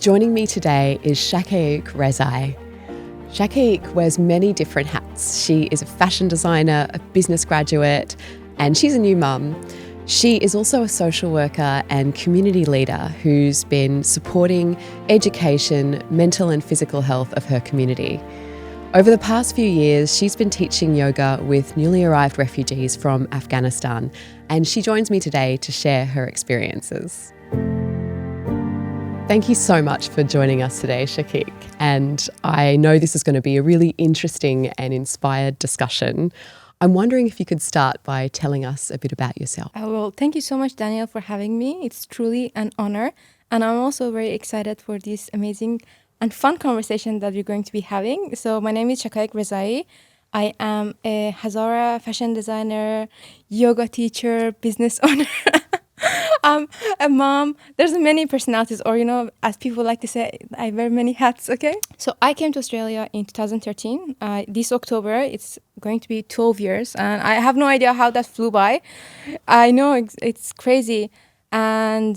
Joining me today is Shaqaeq Rezai. Shaqaeq wears many different hats. She is a fashion designer, a business graduate, and she's a new mum. She is also a social worker and community leader who's been supporting education, mental and physical health of her community. Over the past few years, she's been teaching yoga with newly arrived refugees from Afghanistan, and she joins me today to share her experiences. Thank you so much for joining us today, Shaqaeq. And I know this is going to be a really interesting and inspired discussion. I'm wondering if you could start by telling us a bit about yourself. Well, thank you so much, Danielle, for having me. It's truly an honor. And I'm also very excited for this amazing and fun conversation that we're going to be having. So my name is Shaqaeq Rezai. I am a Hazara fashion designer, yoga teacher, business owner. A mom. There's many personalities, or as people like to say, I wear many hats. Okay. So I came to Australia in 2013. This October, it's going to be 12 years, and I have no idea how that flew by. I know it's crazy, and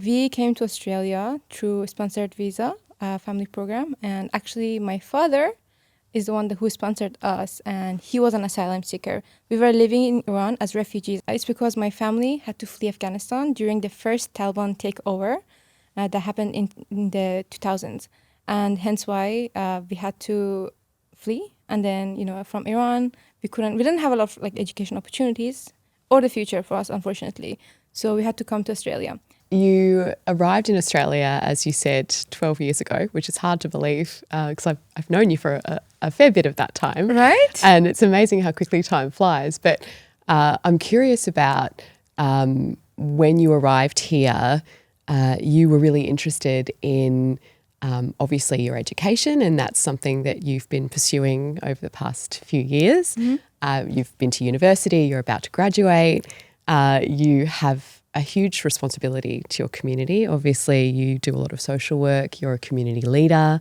we came to Australia through sponsored visa, family program, and actually my father is the one who sponsored us, and he was an asylum seeker. We were living in Iran as refugees. It's because my family had to flee Afghanistan during the first Taliban takeover that happened in the 2000s, and hence why we had to flee. And then, from Iran, we didn't have a lot of education opportunities or the future for us, unfortunately. So we had to come to Australia. You arrived in Australia, as you said, 12 years ago, which is hard to believe because I've known you for a fair bit of that time. Right. And it's amazing how quickly time flies. But I'm curious about when you arrived here, you were really interested in obviously your education, and that's something that you've been pursuing over the past few years. Mm-hmm. You've been to university, you're about to graduate, you have a huge responsibility to your community. Obviously, you do a lot of social work, you're a community leader.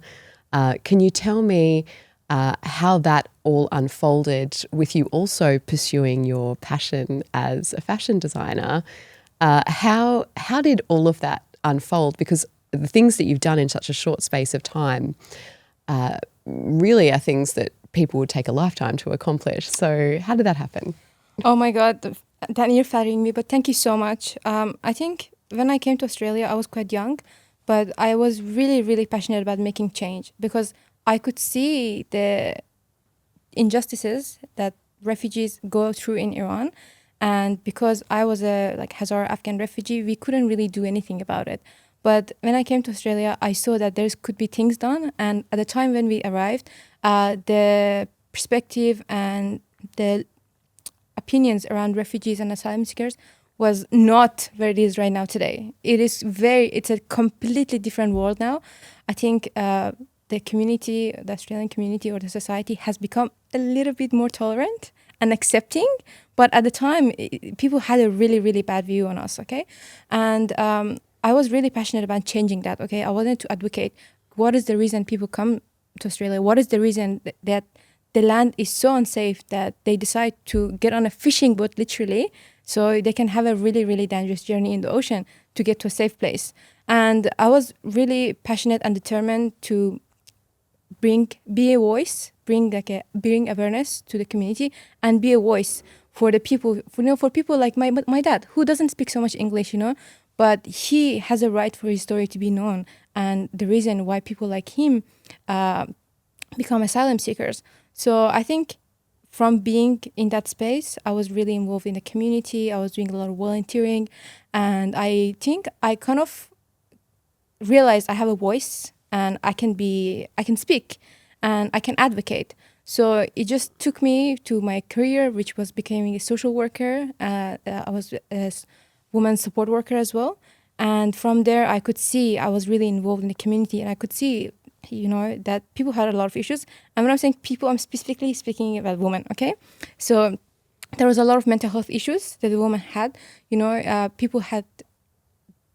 Can you tell me how that all unfolded with you also pursuing your passion as a fashion designer? How did all of that unfold? Because the things that you've done in such a short space of time really are things that people would take a lifetime to accomplish. So how did that happen? Oh my God, Danny, you're flattering me, but thank you so much. I think when I came to Australia, I was quite young, but I was really, really passionate about making change because I could see the injustices that refugees go through in Iran. And because I was a Hazara Afghan refugee, we couldn't really do anything about it. But when I came to Australia, I saw that there could be things done. And at the time when we arrived, the perspective and the opinions around refugees and asylum seekers was not where it is right now today. It's a completely different world now. I think the community, the Australian community or the society has become a little bit more tolerant and accepting. But at the time, people had a really, really bad view on us, okay? And I was really passionate about changing that, okay? I wanted to advocate what is the reason people come to Australia? What is the reason that the land is so unsafe that they decide to get on a fishing boat, literally, so they can have a really, really dangerous journey in the ocean to get to a safe place. And I was really passionate and determined to be a voice, bring awareness to the community, and be a voice for the people, for people like my dad, who doesn't speak so much English, but he has a right for his story to be known, and the reason why people like him become asylum seekers. So I think from being in that space, I was really involved in the community. I was doing a lot of volunteering, and I think I kind of realized I have a voice and I can speak and I can advocate. So it just took me to my career, which was becoming a social worker. I was a women's support worker as well. And from there, I could see I was really involved in the community, and I could see that people had a lot of issues. And when I'm saying people, I'm specifically speaking about women, okay? So there was a lot of mental health issues that the women had. People had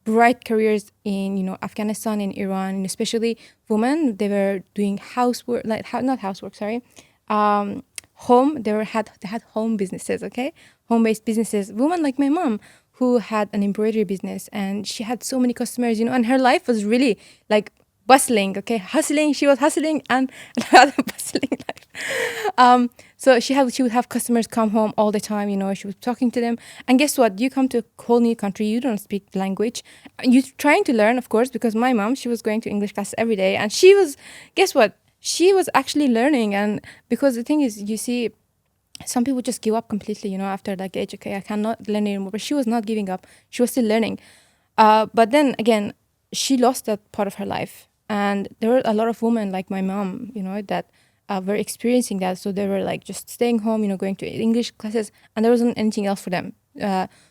bright careers in, Afghanistan and Iran, and especially women. They were doing housework, not housework, sorry. They had home businesses, okay? Home-based businesses. Women like my mom, who had an embroidery business, and she had so many customers, and her life was really like bustling, okay, hustling. She was hustling and rather bustling life. So she would have customers come home all the time. She was talking to them, and guess what? You come to a whole new country, you don't speak the language, you're trying to learn, of course, because my mom, she was going to English class every day, and guess what? She was actually learning, and because the thing is, you see, some people just give up completely, after that age. Okay, I cannot learn anymore. But she was not giving up. She was still learning. But then again, she lost that part of her life. And there were a lot of women like my mom, that were experiencing that. So they were like just staying home, going to English classes, and there wasn't anything else for them.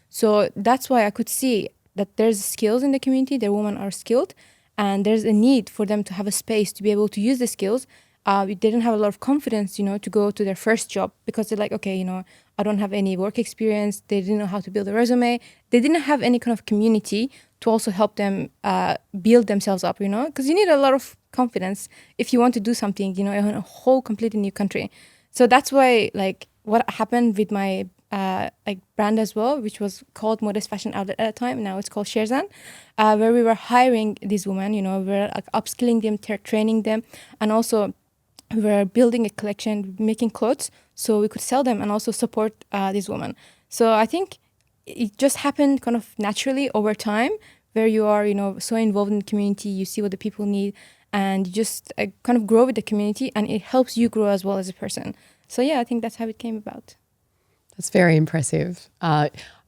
So that's why I could see that there's skills in the community. The women are skilled, and there's a need for them to have a space to be able to use the skills. They didn't have a lot of confidence, to go to their first job, because they're like, okay, I don't have any work experience. They didn't know how to build a resume. They didn't have any kind of community to also help them build themselves up, because you need a lot of confidence if you want to do something, in a whole completely new country. So that's why, like, what happened with my brand as well, which was called Modest Fashion Outlet at the time. Now it's called Sherzan, where we were hiring these women, we were like upskilling them, training them, and also we were building a collection, making clothes so we could sell them and also support these women. So I think it just happened kind of naturally over time, where you are, so involved in the community, you see what the people need, and you just kind of grow with the community, and it helps you grow as well as a person. So yeah, I think that's how it came about. That's very impressive.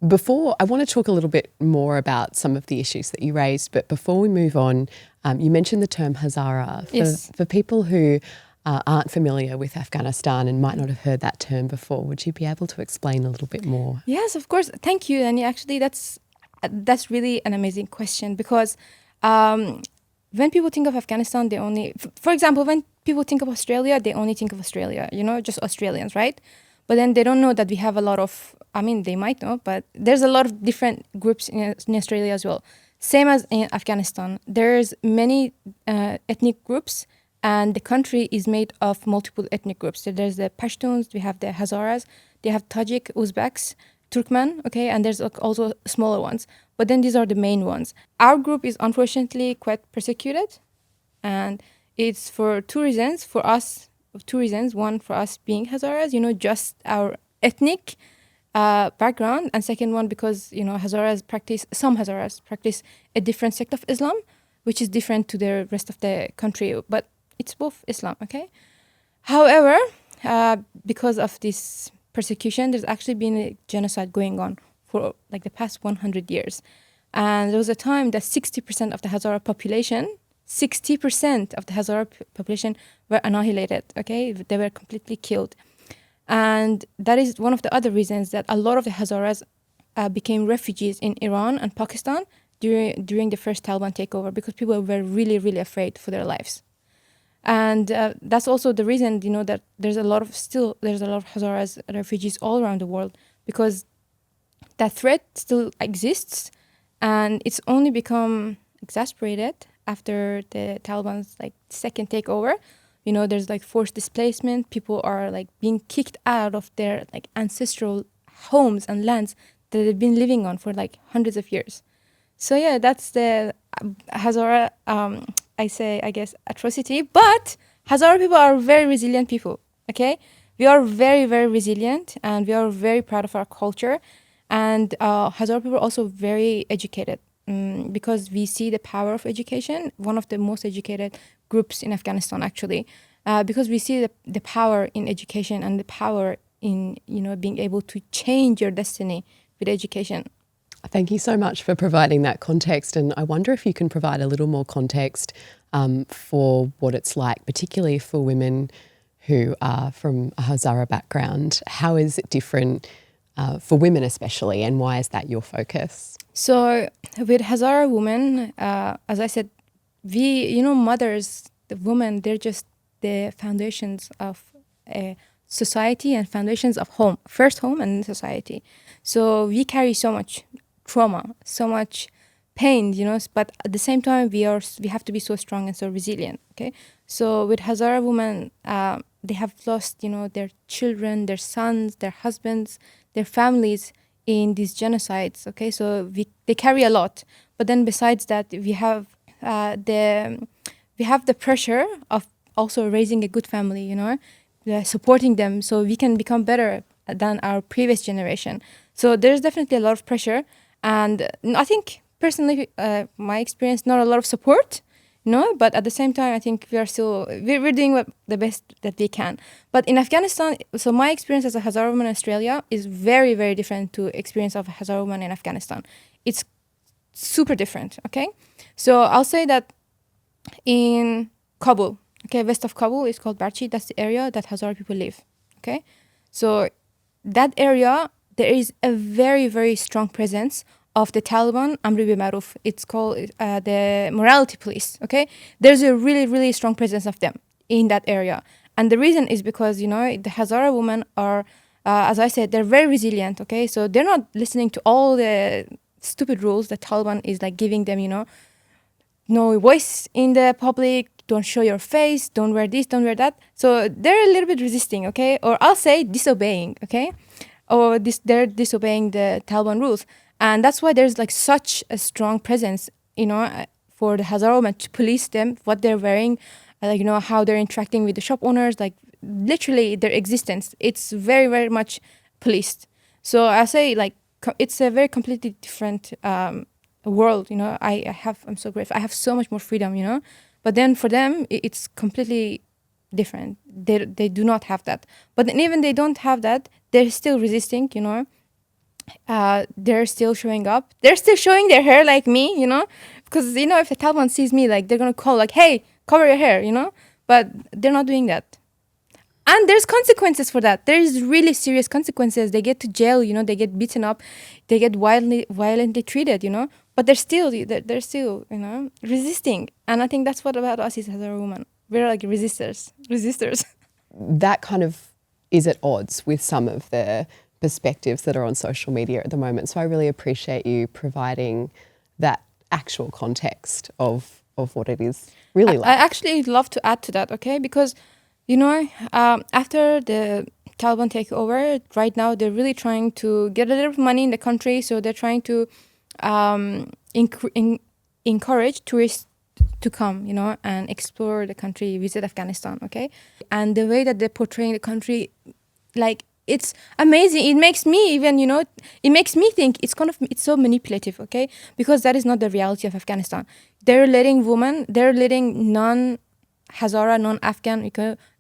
Before, I want to talk a little bit more about some of the issues that you raised, but before we move on, you mentioned the term Hazara. Yes. For people who aren't familiar with Afghanistan and might not have heard that term before, would you be able to explain a little bit more? Yes, of course. Thank you. And actually, that's really an amazing question, because when people think of Afghanistan, they only, for example, when people think of Australia, they only think of Australia, just Australians, right? But then they don't know that we have a lot of, they might know, but there's a lot of different groups in Australia as well. Same as in Afghanistan. There's many ethnic groups, and the country is made of multiple ethnic groups. So there's the Pashtuns, we have the Hazaras, they have Tajik, Uzbeks, Turkmen, okay, and there's also smaller ones. But then these are the main ones. Our group is unfortunately quite persecuted, and it's for two reasons. For us, two reasons. One, for us being Hazaras, just our ethnic background, and second one, because some Hazaras practice a different sect of Islam, which is different to the rest of the country, but it's both Islam, okay? However, because of this persecution, there's actually been a genocide going on for like the past 100 years. And there was a time that 60% of the Hazara population, 60% of the Hazara population were annihilated, okay? They were completely killed. And that is one of the other reasons that a lot of the Hazaras became refugees in Iran and Pakistan during the first Taliban takeover, because people were really, really afraid for their lives. And that's also the reason, that there's a lot of Hazaras refugees all around the world, because that threat still exists, and it's only become exasperated after the Taliban's second takeover. There's forced displacement. People are being kicked out of their ancestral homes and lands that they've been living on for hundreds of years. So yeah, that's the Hazara, I guess, atrocity. But Hazara people are very resilient people, okay? We are very, very resilient, and we are very proud of our culture. And Hazara people are also very educated, because we see the power of education, one of the most educated groups in Afghanistan, actually, because we see the power in education and the power in, being able to change your destiny with education. Thank you so much for providing that context. And I wonder if you can provide a little more context for what it's like, particularly for women who are from a Hazara background. How is it different for women especially, and why is that your focus? So with Hazara women, as I said, we, mothers, the women, they're just the foundations of society and foundations of home, first home and society. So we carry so much trauma, so much pain, but at the same time, we have to be so strong and so resilient, okay? So with Hazara women, they have lost, their children, their sons, their husbands, their families in these genocides. Okay, so they carry a lot, but then besides that, we have the pressure of also raising a good family, supporting them so we can become better than our previous generation. So there's definitely a lot of pressure, and I think personally, my experience, not a lot of support, but at the same time, I think we're doing the best that we can. But in Afghanistan, so my experience as a Hazara woman in Australia is very, very different to experience of a Hazara woman in Afghanistan. It's super different, okay? So I'll say that in Kabul, okay, west of Kabul is called Barchi. That's the area that Hazara people live, okay? So that area, there is a very, very strong presence of the Taliban, Amri bil Maruf. It's called the morality police, okay? There's a really, really strong presence of them in that area. And the reason is because, the Hazara women are, as I said, they're very resilient, okay? So they're not listening to all the stupid rules that Taliban is like giving them, no voice in the public, don't show your face, don't wear this, don't wear that. So they're a little bit resisting, okay? Or I'll say disobeying, okay? Or they're disobeying the Taliban rules. And that's why there's like such a strong presence, for the Hazara women to police them, what they're wearing, how they're interacting with the shop owners, like literally their existence. It's very, very much policed. So I say like it's a very completely different world, I'm so grateful. I have so much more freedom, but then for them, it's completely different. They do not have that. But then even they don't have that, they're still resisting, they're still showing up. They're still showing their hair like me, because, if the Taliban sees me, like, they're going to call, like, hey, cover your hair, but they're not doing that. And there's consequences for that. There's really serious consequences. They get to jail, they get beaten up, they get violently treated, but they're still, resisting. And I think that's what about us is as a woman. We're like resistors. That kind of is at odds with some of the perspectives that are on social media at the moment. So I really appreciate you providing that actual context of what it is really like. I actually love to add to that, okay? Because, after the Taliban take over, right now they're really trying to get a little bit of money in the country. So they're trying to encourage tourists to come, and explore the country, visit Afghanistan, okay? And the way that they're portraying the country, like, it's amazing. It makes me even, it makes me think it's so manipulative, okay? Because that is not the reality of Afghanistan. They're letting non-Hazara,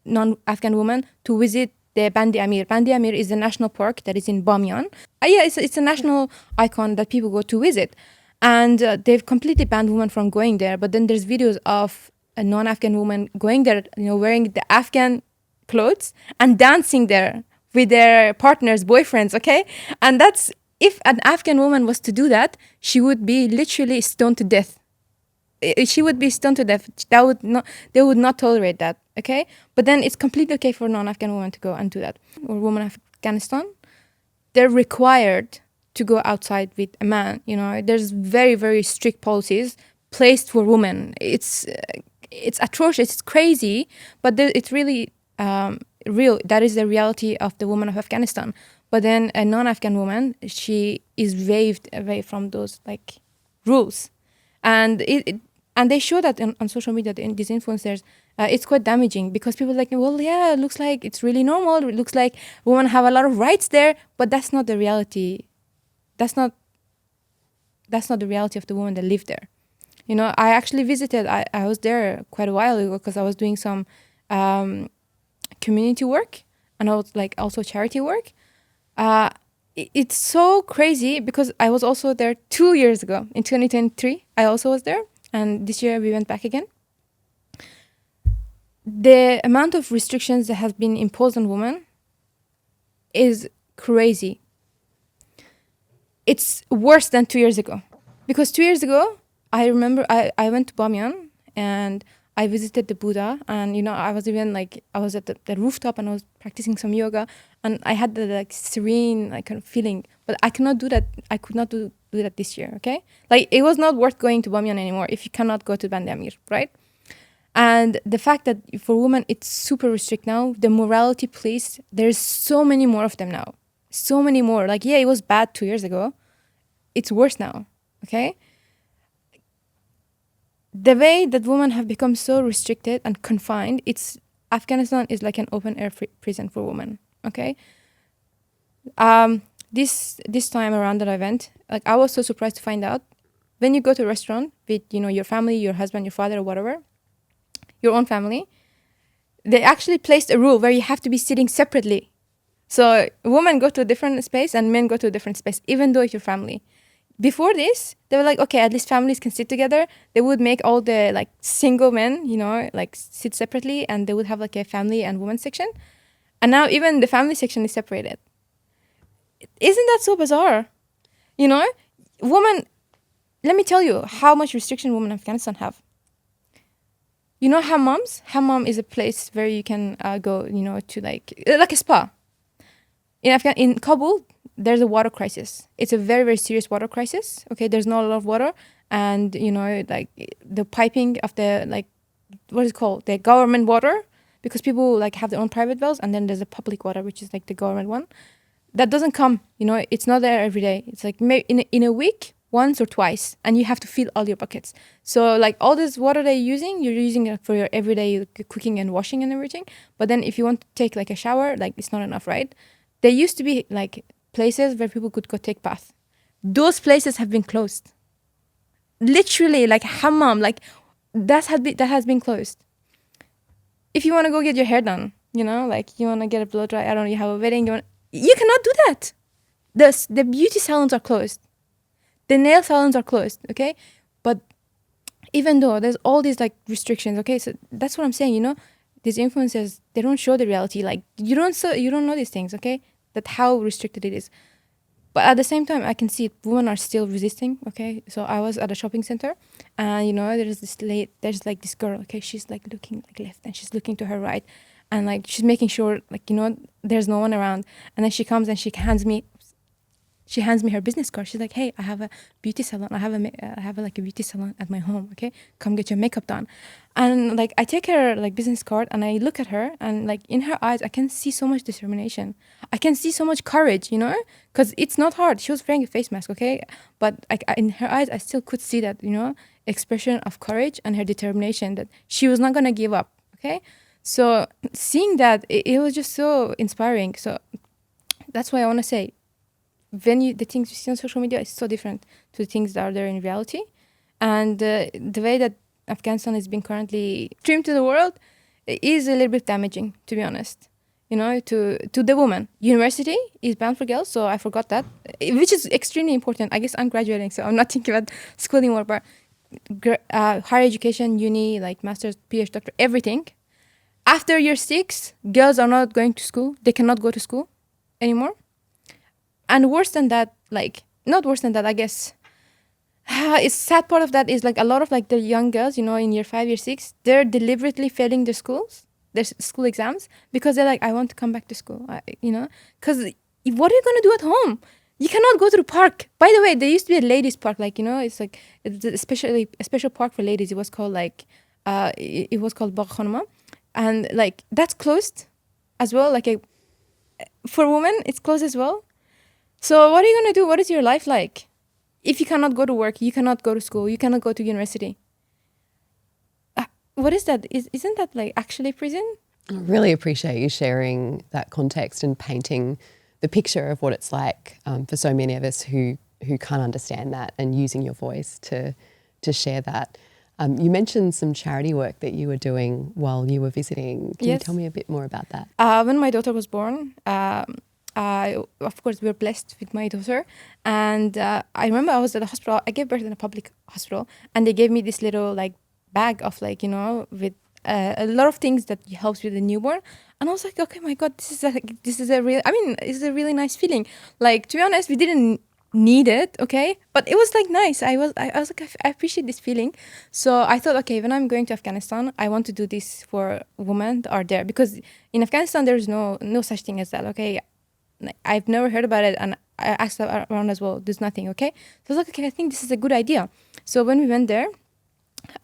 non-Afghan women to visit the Bandi Amir. Bandi Amir is a national park that is in Bamyan. It's a national icon that people go to visit. And they've completely banned women from going there. But then there's videos of a non-Afghan woman going there, wearing the Afghan clothes and dancing there with their partners, boyfriends, okay? And that's, if an Afghan woman was to do that, she would be literally stoned to death. She would be stoned to death. They would not tolerate that, okay? But then it's completely okay for a non-Afghan woman to go and do that. Or women of Afghanistan, they're required to go outside with a man, There's very, very strict policies placed for women. It's atrocious, it's crazy, but it's really real. That is the reality of the woman of Afghanistan. But then a non-Afghan woman, she is waived away from those like rules, and and they show that on social media. These influencers, it's quite damaging because people are like, well, yeah, it looks like it's really normal. It looks like women have a lot of rights there, but that's not the reality. That's not the reality of the women that live there. I actually visited. I was there quite a while ago because I was doing some community work, and I was like also charity work. It's so crazy because I was also there 2 years ago in 2023. I also was there, and this year we went back again. The amount of restrictions that have been imposed on women is crazy. It's worse than 2 years ago, because 2 years ago I remember I went to Bamyan and I visited the Buddha, and I was even like, I was at the rooftop and I was practicing some yoga, and I had the like serene like kind of feeling, but I cannot do that. I could not do that this year. Okay, like it was not worth going to Bamyan anymore if you cannot go to Bandi Amir, right? And the fact that for women it's super restrict now, the morality police, there's so many more of them now. so many more. Like, yeah, it was bad 2 years ago. It's worse now, okay? The way that women have become so restricted and confined, Afghanistan is like an open air prison for women, okay? This time around that I went, like, I was so surprised to find out when you go to a restaurant with, your family, your husband, your father, or whatever, your own family, they actually placed a rule where you have to be sitting separately. So women go to a different space and men go to a different space, even though it's your family. Before this, they were like, okay, at least families can sit together. They would make all the like single men, like sit separately, and they would have like a family and women section. And now even the family section is separated. Isn't that so bizarre? Women, let me tell you how much restriction women in Afghanistan have. Hammams? Hammam is a place where you can go, to like a spa. In Kabul, there's a water crisis. It's a very, very serious water crisis. Okay, there's not a lot of water, and like the piping of the like, what is it called, the government water, because people like have their own private wells, and then there's a public water, which is like the government one. That doesn't come. It's not there every day. It's like maybe in a week, once or twice, and you have to fill all your buckets. So like all this water that you're using it for your everyday cooking and washing and everything. But then if you want to take like a shower, like it's not enough, right? There used to be like places where people could go take bath. Those places have been closed. Literally, like hammam, like that has been closed. If you want to go get your hair done, like you want to get a blow dry, I don't know, you have a wedding, you cannot do that. The beauty salons are closed. The nail salons are closed, okay? But even though there's all these like restrictions, okay? So that's what I'm saying, these influencers, they don't show the reality. Like you don't know these things, okay? That how restricted it is. But at the same time, I can see women are still resisting, okay? So I was at a shopping center, and there's this girl, okay? She's like looking like left, and she's looking to her right, and like she's making sure like there's no one around. And then she comes and she hands me her business card. She's like, hey, I have a beauty salon. I have a beauty salon at my home. Okay, come get your makeup done. And like I take her like business card and I look at her, and like in her eyes I can see so much determination. I can see so much courage, because it's not hard. She was wearing a face mask, okay, but in her eyes I still could see that expression of courage and her determination that she was not gonna give up. Okay, so seeing that it was just so inspiring. So that's why I want to say, the things you see on social media is so different to the things that are there in reality. And the way that Afghanistan is being currently streamed to the world is a little bit damaging, to be honest. To the woman. University is banned for girls, so I forgot that, which is extremely important. I guess I'm graduating, so I'm not thinking about school anymore, but higher education, uni, like master's, PhD, doctor, everything. After year 6, girls are not going to school. They cannot go to school anymore. And worse than that, like, not worse than that, I guess, it's sad part of that is like a lot of like the young girls, in year 5, year 6, they're deliberately failing their school exams, because they're like, I want to come back to school, because what are you going to do at home? You cannot go to the park. By the way, there used to be a ladies park, like, it's like a special park for ladies. It was called like, it was called Bagh Khanuma. And like, that's closed as well. Like for women, it's closed as well. So what are you going to do? What is your life like? If you cannot go to work, you cannot go to school, you cannot go to university. What is that? Isn't that like actually prison? I really appreciate you sharing that context and painting the picture of what it's like for so many of us who can't understand that, and using your voice to share that. You mentioned some charity work that you were doing while you were visiting. Can you tell me a bit more about that? When my daughter was born, of course, we were blessed with my daughter. And I remember I was at the hospital. I gave birth in a public hospital. And they gave me this little like bag of like, with a lot of things that helps with the newborn. And I was like, okay, my God, this is a really nice feeling. Like, to be honest, we didn't need it, okay? But it was like nice. I was like, I appreciate this feeling. So I thought, okay, when I'm going to Afghanistan, I want to do this for women that are there. Because in Afghanistan, there's no such thing as that, okay? I've never heard about it, and I asked around as well. There's nothing, okay? So I was like, okay, I think this is a good idea. So when we went there,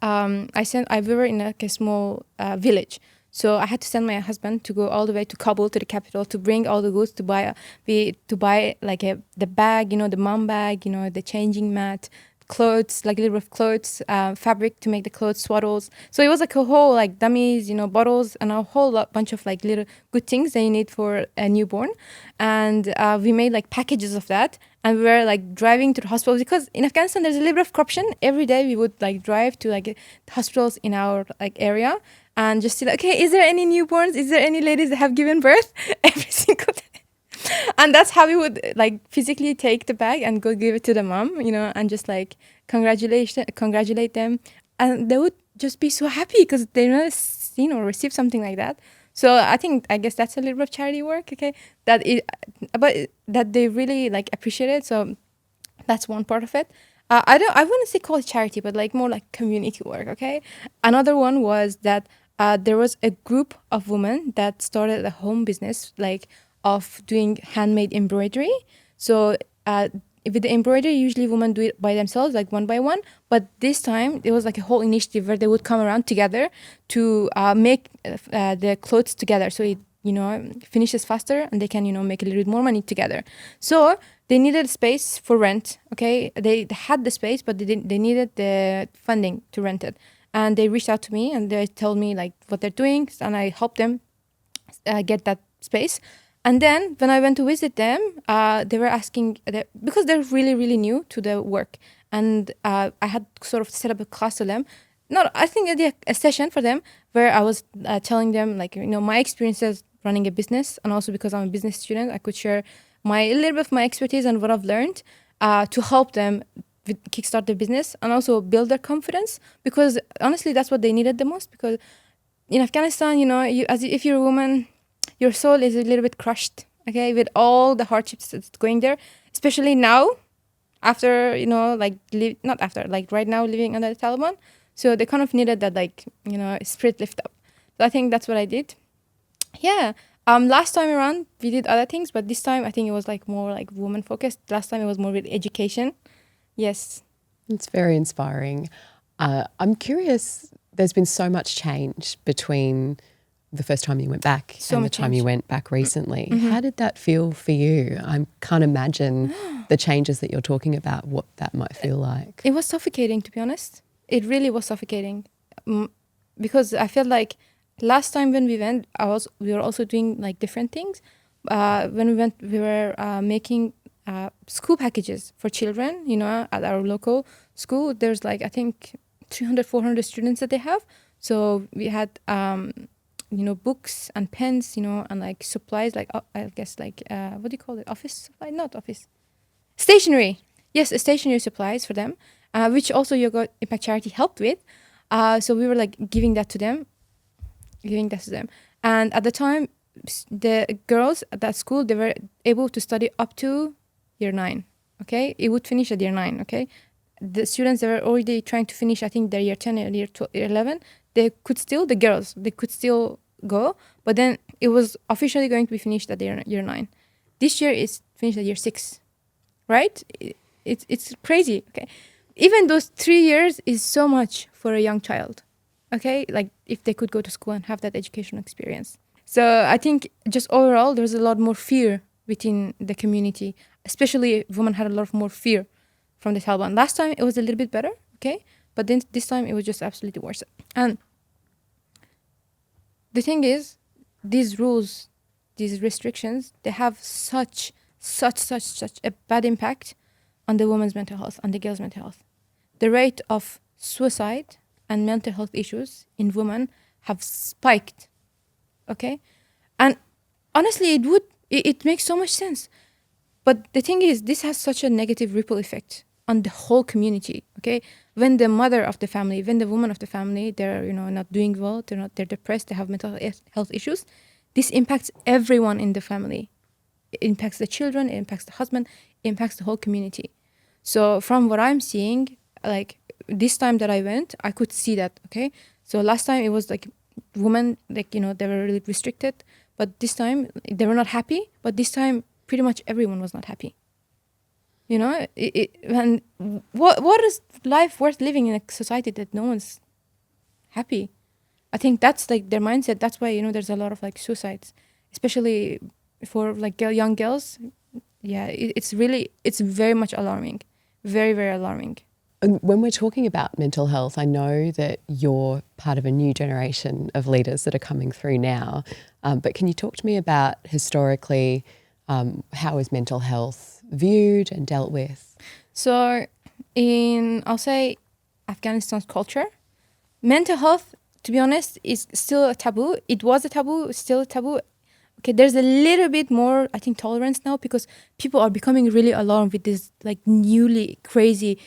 we were in like a small village. So I had to send my husband to go all the way to Kabul, to the capital, to bring all the goods, to buy like the bag, the mom bag, the changing mat, clothes, like a little bit of clothes, fabric to make the clothes, swaddles. So it was like a whole like dummies, bottles, and a whole bunch of like little good things that you need for a newborn. And we made like packages of that, and we were like driving to the hospitals, because in Afghanistan there's a little bit of corruption. Every day we would like drive to like hospitals in our like area and just see like, okay, is there any newborns? Is there any ladies that have given birth? Every single day. And that's how we would like physically take the bag and go give it to the mom, and just like congratulate them, and they would just be so happy because they never seen or received something like that. So I guess that's a little bit of charity work, okay? But that they really like appreciate it. So that's one part of it. I wouldn't say call it charity, but like more like community work, okay? Another one was that there was a group of women that started a home business, like of doing handmade embroidery. So with the embroidery, usually women do it by themselves, like one by one. But this time, it was like a whole initiative where they would come around together to make the clothes together. So it, finishes faster, and they can, make a little bit more money together. So they needed space for rent, okay? They had the space, but they needed the funding to rent it. And they reached out to me, and they told me like what they're doing, and I helped them get that space. And then when I went to visit them, they were asking, because they're really, really new to the work. And I had sort of set up a class for them. I think a session for them where I was telling them like, my experiences running a business. And also because I'm a business student, I could share a little bit of my expertise and what I've learned to help them kickstart their business and also build their confidence. Because honestly, that's what they needed the most. Because in Afghanistan, if you're a woman, your soul is a little bit crushed, okay, with all the hardships that's going there, especially now, after, not after, like right now living under the Taliban. So they kind of needed that, like, spirit lift up. So I think that's what I did. Yeah. Last time around, we did other things, but this time I think it was like more like woman focused. Last time it was more with education. Yes. It's very inspiring. I'm curious, there's been so much change between the first time you went back and the time you went back recently. Mm-hmm. How did that feel for you? I can't imagine the changes that you're talking about, what that might feel like. It was suffocating, to be honest. It really was suffocating. Because I felt like last time when we went, we were also doing like different things. When we went, we were making school packages for children, at our local school. There's like, I think 300, 400 students that they have. So we had, books and pens, and like supplies, like, I guess like, what do you call it? Office supply? Not office. Stationery. Yes, stationery supplies for them, which also Yoga Impact Charity helped with. So we were like giving that to them. And at the time, the girls at that school, they were able to study up to year 9, okay? It would finish at year 9, okay? The students that were already trying to finish, I think, their year 10 and year 11, the girls could still go, but then it was officially going to be finished at year 9. This year it's finished at year 6, right? It's crazy, okay? Even those 3 years is so much for a young child, okay? Like if they could go to school and have that educational experience. So I think just overall, there's a lot more fear within the community, especially women had a lot more fear from the Taliban. Last time it was a little bit better, okay? But then this time it was just absolutely worse. And the thing is, these rules, these restrictions, they have such a bad impact on the woman's mental health, on the girl's mental health. The rate of suicide and mental health issues in women have spiked, okay? And honestly, it makes so much sense. But the thing is, this has such a negative ripple effect on the whole community, okay? When the mother of the family, when the woman of the family, they're, not doing well, they're depressed, they have mental health issues, this impacts everyone in the family. It impacts the children, it impacts the husband, it impacts the whole community. So from what I'm seeing, like this time that I went, I could see that, okay? So last time it was like women, like, they were really restricted, but this time they were not happy, but this time pretty much everyone was not happy. And what is life worth living in a society that no one's happy? I think that's like their mindset. That's why, there's a lot of like suicides, especially for like young girls. Yeah, it's very much alarming. Very, very alarming. And when we're talking about mental health, I know that you're part of a new generation of leaders that are coming through now. But can you talk to me about historically, how is mental health viewed and dealt with? So I'll say, Afghanistan's culture, mental health, to be honest, is still a taboo. It was a taboo, still a taboo. Okay, there's a little bit more, I think, tolerance now because people are becoming really alarmed with this like newly crazy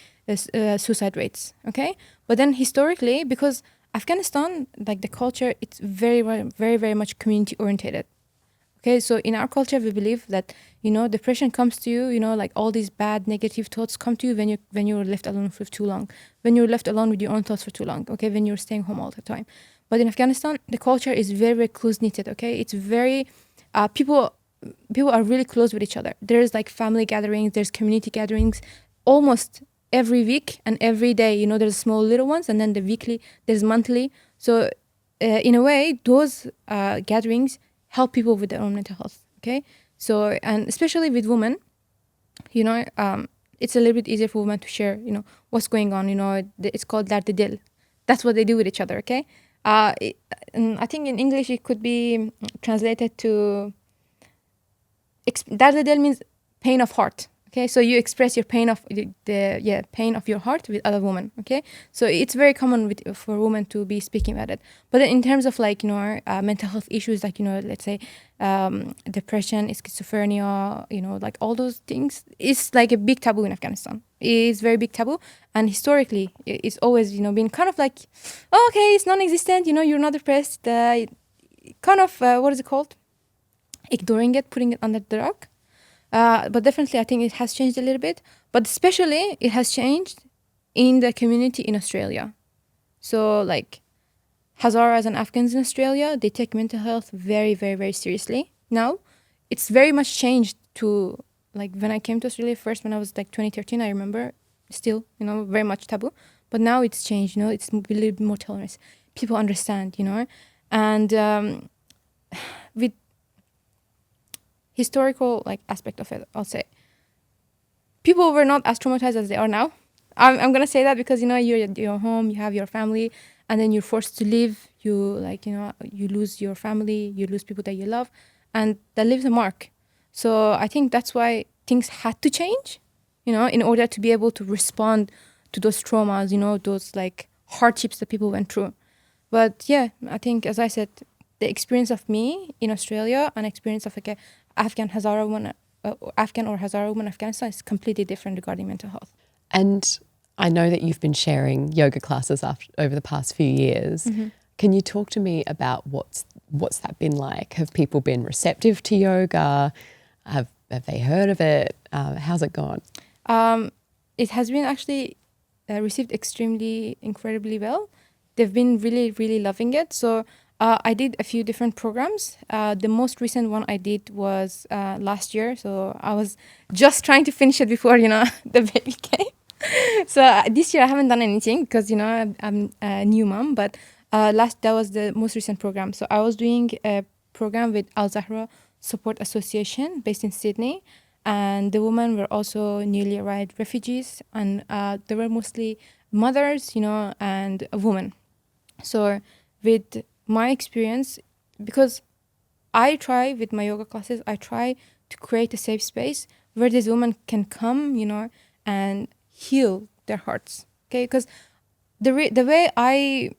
suicide rates. Okay, but then historically, because Afghanistan, like the culture, it's very, very, very, very much community oriented. Okay, so in our culture, we believe that depression comes to you. Like all these bad, negative thoughts come to you when you're left alone for too long, when you're left alone with your own thoughts for too long. Okay, when you're staying home all the time. But in Afghanistan, the culture is very, very close knitted. Okay, it's very people are really close with each other. There's like family gatherings, there's community gatherings, almost every week and every day. There's small little ones, and then the weekly, there's monthly. So in a way, those gatherings help people with their own mental health. Okay, so and especially with women, it's a little bit easier for women to share what's going on. It's called dar dil. That's what they do with each other. Okay, and I think in English it could be translated to dar dil means pain of heart. Okay, so you express your pain of the pain of your heart with other women. Okay, so it's very common for women to be speaking about it. But in terms of like mental health issues, like let's say depression, schizophrenia, like all those things, it's like a big taboo in Afghanistan. It's very big taboo, and historically, it's always been kind of like, oh, okay, it's non-existent. You're not depressed. Kind of what is it called? Ignoring it, putting it under the rug. But definitely, I think it has changed a little bit. But especially, it has changed in the community in Australia. So, like, Hazaras and Afghans in Australia, they take mental health very, very, very seriously. Now, it's very much changed to, like, when I came to Australia first, when I was, like, 2013, I remember, still, very much taboo. But now it's changed, it's a little bit more tolerance. People understand, And with historical like aspect of it, I'll say people were not as traumatized as they are now. I'm gonna say that because you're at your home, you have your family, and then you're forced to leave. You you lose your family, you lose people that you love, and that leaves a mark. So I think that's why things had to change, in order to be able to respond to those traumas, those like hardships that people went through. But yeah, I think as I said, the experience of me in Australia and experience of like a Afghan Hazara woman, Afghan or Hazara woman in Afghanistan is completely different regarding mental health. And I know that you've been sharing yoga classes over the past few years. Mm-hmm. Can you talk to me about what's that been like? Have people been receptive to yoga? Have they heard of it? How's it gone? It has been actually received incredibly well. They've been really, really loving it. So I did a few different programs. The most recent one I did was last year. So I was just trying to finish it before, the baby came. So this year I haven't done anything because, I'm a new mom. But that was the most recent program. So I was doing a program with Al Zahra Support Association based in Sydney. And the women were also newly arrived refugees. And they were mostly mothers, and women. So with my experience, because I try with my yoga classes, I try to create a safe space where these women can come, and heal their hearts. Okay, because the way I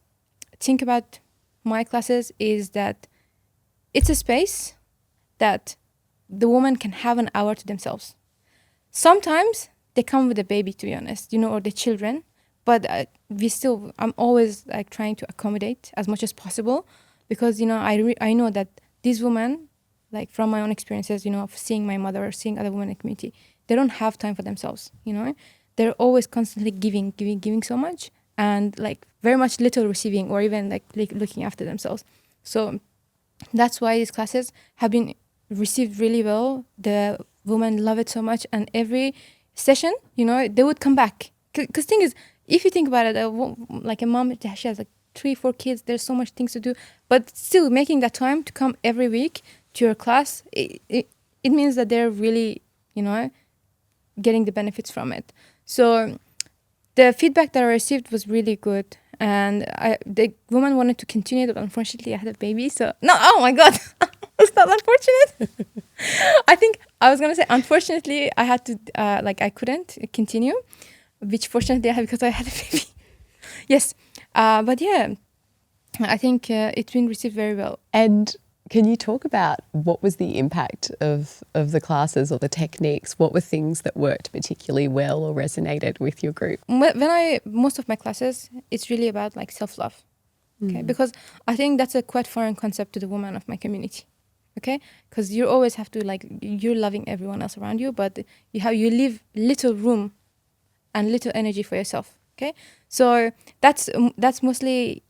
think about my classes is that it's a space that the woman can have an hour to themselves. Sometimes they come with a baby, to be honest, or the children. But I'm always like trying to accommodate as much as possible because, I know that these women, like from my own experiences, of seeing my mother or seeing other women in the community, they don't have time for themselves, They're always constantly giving so much and like very much little receiving or even like looking after themselves. So that's why these classes have been received really well. The women love it so much. And every session, they would come back. Because thing is, if you think about it, like a mom, she has like 3-4 kids, there's so much things to do, but still making that time to come every week to your class, it means that they're really, getting the benefits from it. So the feedback that I received was really good, and the woman wanted to continue, but unfortunately I had a baby. So no, oh my god, it's not unfortunate. I think I was gonna say unfortunately I had to I couldn't continue, which fortunately I had because I had a baby. Yes, but yeah, I think it's been received very well. And can you talk about what was the impact of the classes or the techniques? What were things that worked particularly well or resonated with your group? Most of my classes, it's really about like self-love, okay? Because I think that's a quite foreign concept to the women of my community, okay? Because you always have to you're loving everyone else around you, but you leave little room and little energy for yourself, okay? So that's mostly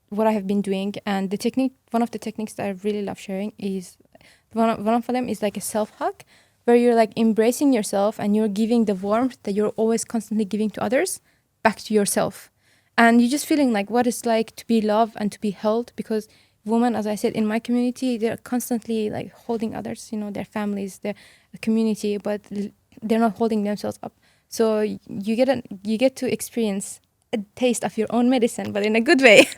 what I have been doing. And the technique, one of the techniques that I really love sharing is one of them is like a self-hug, where you're like embracing yourself and you're giving the warmth that you're always constantly giving to others back to yourself. And you're just feeling like what it's like to be loved and to be held, because women, as I said, in my community, they're constantly like holding others, their families, their community, but they're not holding themselves up. So you get to experience a taste of your own medicine, but in a good way.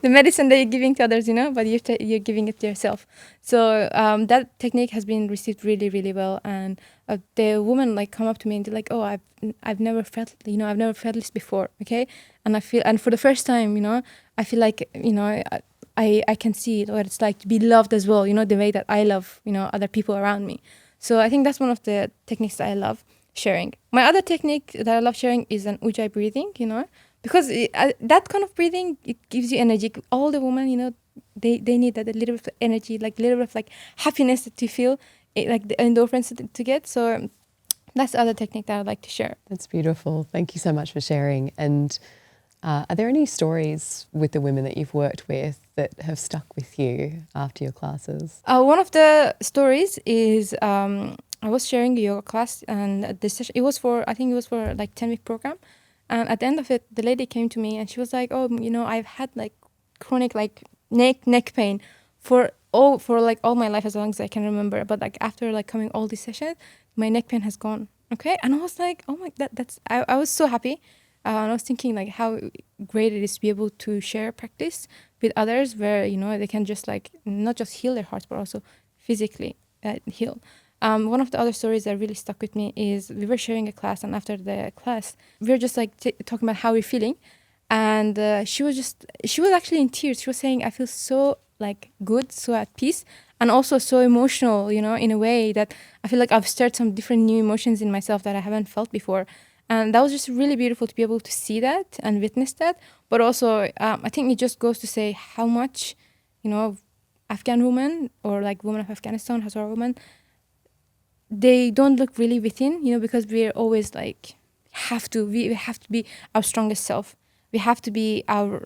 The medicine that you're giving to others, but you're giving it to yourself. So that technique has been received really, really well. And the women come up to me and they're like, "Oh, I've never felt, I've never felt this before." Okay, and for the first time, I feel like, I can see what it's like to be loved as well. The way that I love, other people around me. So I think that's one of the techniques that I love sharing. My other technique that I love sharing is an ujjayi breathing, because that kind of breathing, it gives you energy. All the women, they need that, a little bit of energy, a little bit of happiness to feel, the endorphins to get. So that's the other technique that I'd like to share. That's beautiful. Thank you so much for sharing. And are there any stories with the women that you've worked with that have stuck with you after your classes? One of the stories is I was sharing a yoga class, and the session, I think it was for 10-week program. And at the end of it, the lady came to me and she was like, "Oh, I've had chronic neck pain for all my life, as long as I can remember. But after coming all these sessions, my neck pain has gone." Okay, and I was like, "Oh my, I was so happy." And I was thinking how great it is to be able to share practice with others, where they can just not just heal their hearts, but also physically heal. One of the other stories that really stuck with me is we were sharing a class, and after the class, we were just talking about how we're feeling, and she was actually in tears. She was saying, "I feel so good, so at peace, and also so emotional, in a way that I feel like I've stirred some different new emotions in myself that I haven't felt before." And that was just really beautiful to be able to see that and witness that. But also, I think it just goes to say how much, Afghan women, or women of Afghanistan, Hazara women, they don't look really within, because we're always we have to be our strongest self. We have to be our,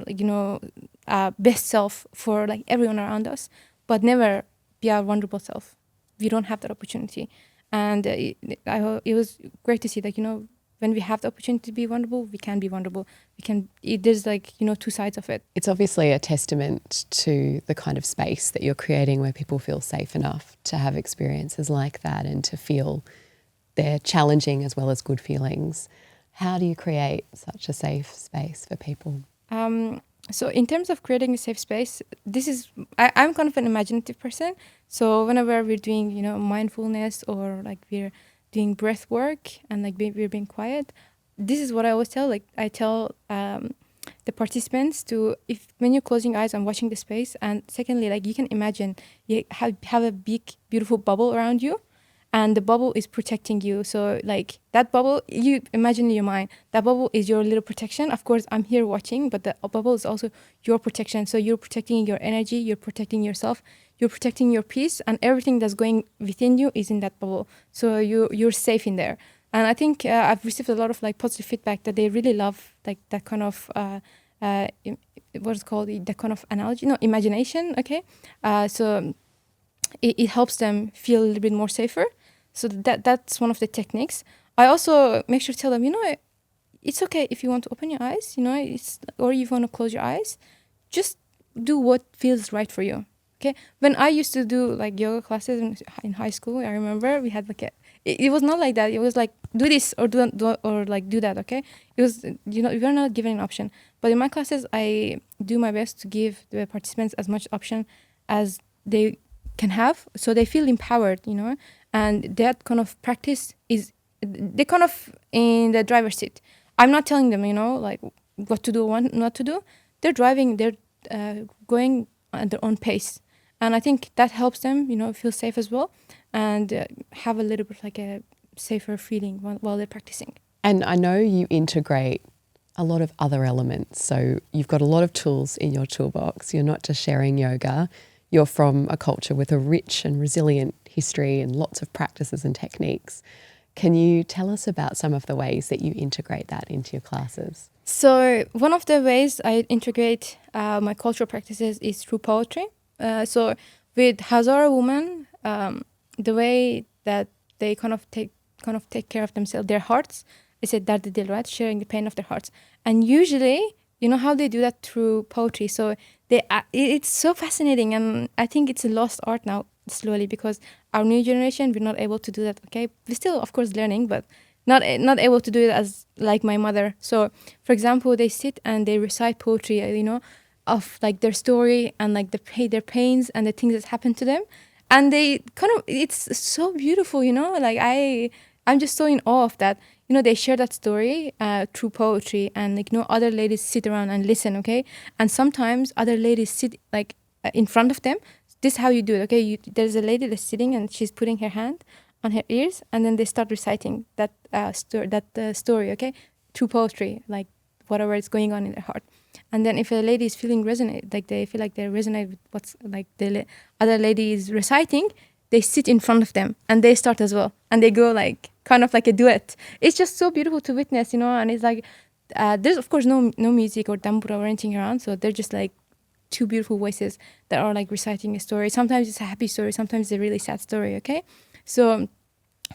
best self for everyone around us, but never be our vulnerable self. We don't have that opportunity. And it was great to see that, when we have the opportunity to be vulnerable, we can be vulnerable. There's two sides of it. It's obviously a testament to the kind of space that you're creating where people feel safe enough to have experiences like that and to feel their challenging as well as good feelings. How do you create such a safe space for people? So in terms of creating a safe space, I'm kind of an imaginative person. So whenever we're doing, mindfulness, or we're doing breath work and we're being quiet, this is what I always tell. I tell the participants to, when you're closing your eyes and watching the space, and secondly, you can imagine you have a big, beautiful bubble around you, and the bubble is protecting you. So that bubble, you imagine in your mind, that bubble is your little protection. Of course, I'm here watching, but the bubble is also your protection. So you're protecting your energy, you're protecting yourself, you're protecting your peace, and everything that's going within you is in that bubble. So you're safe in there. And I think I've received a lot of positive feedback that they really love that kind of what's called that kind of analogy, imagination. Okay, so it helps them feel a little bit more safer. So that's one of the techniques. I also make sure to tell them, it's okay if you want to open your eyes, or you want to close your eyes. Just do what feels right for you. Okay. When I used to do like yoga classes in high school, I remember we had like it was not like that. It was like do this or do or like do that. Okay. It was you're not given an option. But in my classes, I do my best to give the participants as much option as they can have, so they feel empowered. And that kind of practice is they kind of in the driver's seat. I'm not telling them, like what to do, what not to do. They're driving. They're going at their own pace, and I think that helps them, feel safe as well, and have a little bit like a safer feeling while they're practicing. And I know you integrate a lot of other elements. So you've got a lot of tools in your toolbox. You're not just sharing yoga. You're from a culture with a rich and resilient history and lots of practices and techniques. Can you tell us about some of the ways that you integrate that into your classes? So one of the ways I integrate my cultural practices is through poetry. So with Hazara women, the way that they kind of take care of themselves, their hearts, is said dard dil, right? Sharing the pain of their hearts. And usually, how they do that through poetry. So it's so fascinating, and I think it's a lost art now slowly, because our new generation, we're not able to do that. Okay, we're still of course learning, but not able to do it as like my mother. So for example, they sit and they recite poetry, of like their story and like their pains and the things that happened to them, and they kind of, it's so beautiful, like I'm just so in awe of that. They share that story through poetry, and like other ladies sit around and listen. Okay, and sometimes other ladies sit like in front of them. This is how you do it. Okay, there's a lady that's sitting and she's putting her hand on her ears, and then they start reciting that story. Okay, through poetry, like whatever is going on in their heart. And then if a lady is feeling resonate, like they feel like they resonate with what's like the other lady is reciting, they sit in front of them and they start as well, and they go like kind of like a duet. It's just so beautiful to witness, and it's like there's of course no music or tambura or anything around, so they're just like two beautiful voices that are like reciting a story. Sometimes it's a happy story, sometimes it's a really sad story. Okay, so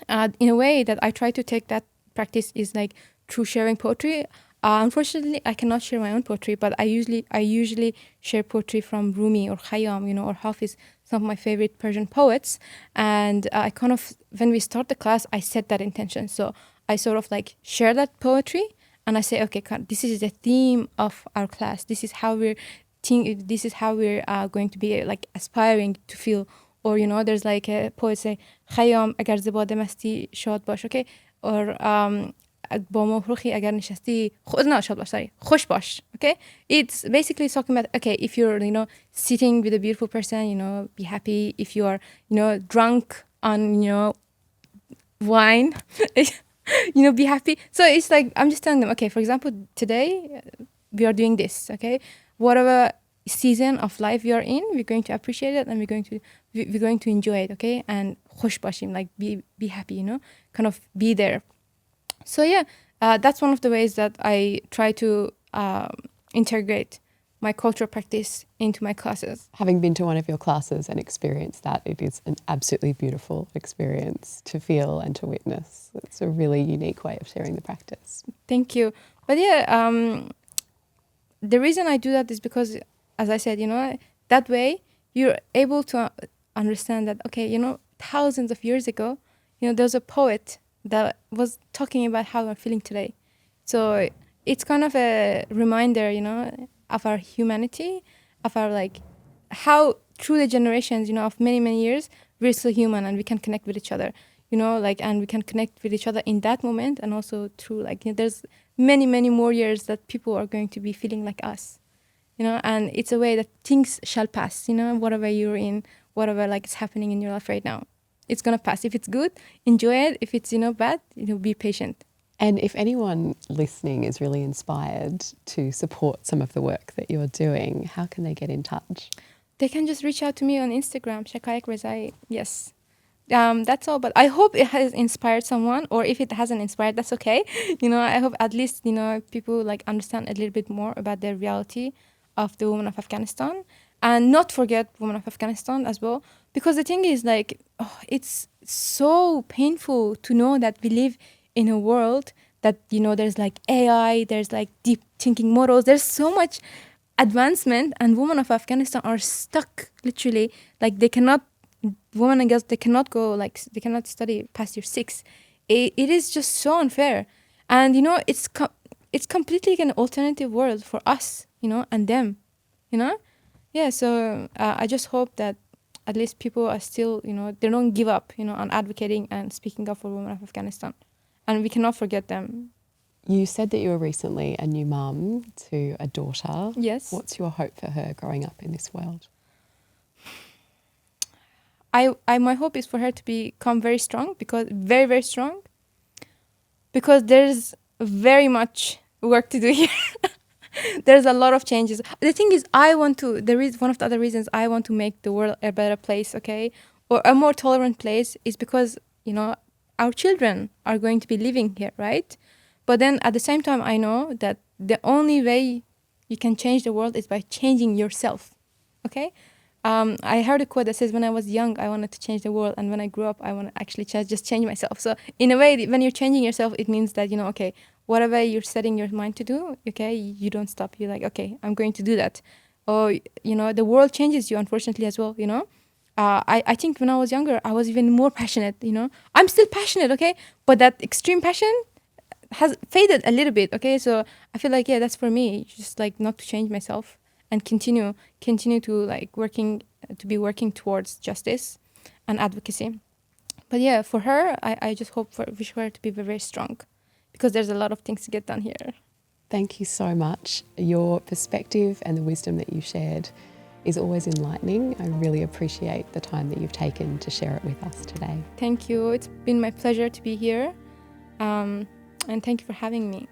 in a way that I try to take that practice is like through sharing poetry. Unfortunately, I cannot share my own poetry, but I usually share poetry from Rumi or Khayyam, or Hafiz, some of my favorite Persian poets. And I kind of, when we start the class, I set that intention. So I sort of like share that poetry, and I say, okay, this is the theme of our class. This is how we're going to be like aspiring to feel. Or there's like a poet say, Khayyam agar zibade masti shad bash, okay, or با مفروخی اگر نشستی no شاد باش, sorry, خوش باش. Okay, it's basically talking about, okay, if you're sitting with a beautiful person, be happy. If you are drunk on wine, be happy. So it's like I'm just telling them, okay, for example, today we are doing this. Okay, whatever season of life we are in, we're going to appreciate it, and we're going to enjoy it. Okay, and خوش باشیم, like be happy, kind of be there. So yeah, that's one of the ways that I try to integrate my cultural practice into my classes. Having been to one of your classes and experienced that, it is an absolutely beautiful experience to feel and to witness. It's a really unique way of sharing the practice. Thank you. But yeah, the reason I do that is because, as I said, that way you're able to understand that, okay, thousands of years ago, there's a poet that was talking about how I'm feeling today. So it's kind of a reminder, of our humanity, of our like how through the generations, of many, many years, we're still human and we can connect with each other, and we can connect with each other in that moment, and also through like, there's many, many more years that people are going to be feeling like us, and it's a way that things shall pass, whatever you're in, whatever like is happening in your life right now. It's going to pass. If it's good, enjoy it. If it's, bad, be patient. And if anyone listening is really inspired to support some of the work that you're doing, how can they get in touch? They can just reach out to me on Instagram, Shaqaeq Rezai. Yes. That's all. But I hope it has inspired someone, or if it hasn't inspired, that's okay. I hope at least, people like understand a little bit more about the reality of the women of Afghanistan, and not forget women of Afghanistan as well. Because the thing is like, it's so painful to know that we live in a world that, you know, there's like AI, there's like deep thinking models, there's so much advancement, and women of Afghanistan are stuck literally, like they cannot, women and girls, they cannot go, like they cannot study past year 6. It is just so unfair. And you know, it's completely like an alternative world for us, you know, and them, you know. Yeah, so I just hope that at least people are still, you know, they don't give up, you know, on advocating and speaking up for women of Afghanistan, and we cannot forget them. You said that you were recently a new mum to a daughter. Yes. What's your hope for her growing up in this world? My hope is for her to become very strong, because very, very strong, because there's very much work to do here. There's a lot of changes. The thing is, there is one of the other reasons I want to make the world a better place, okay, or a more tolerant place, is because, you know, our children are going to be living here, right? But then at the same time, I know that the only way you can change the world is by changing yourself, okay? I heard a quote that says, when I was young, I wanted to change the world, and when I grew up, I want to actually just change myself. So in a way, when you're changing yourself, it means that, you know, okay, whatever you're setting your mind to do, okay, you don't stop. You're like, okay, I'm going to do that. Or, you know, the world changes you, unfortunately, as well, you know. I think when I was younger, I was even more passionate, you know. I'm still passionate, okay? But that extreme passion has faded a little bit, okay? So I feel like, yeah, that's for me, just like not to change myself and continue to like working towards justice and advocacy. But yeah, for her, I just wish her to be very, very strong, because there's a lot of things to get done here. Thank you so much. Your perspective and the wisdom that you shared is always enlightening. I really appreciate the time that you've taken to share it with us today. Thank you. It's been my pleasure to be here. And thank you for having me.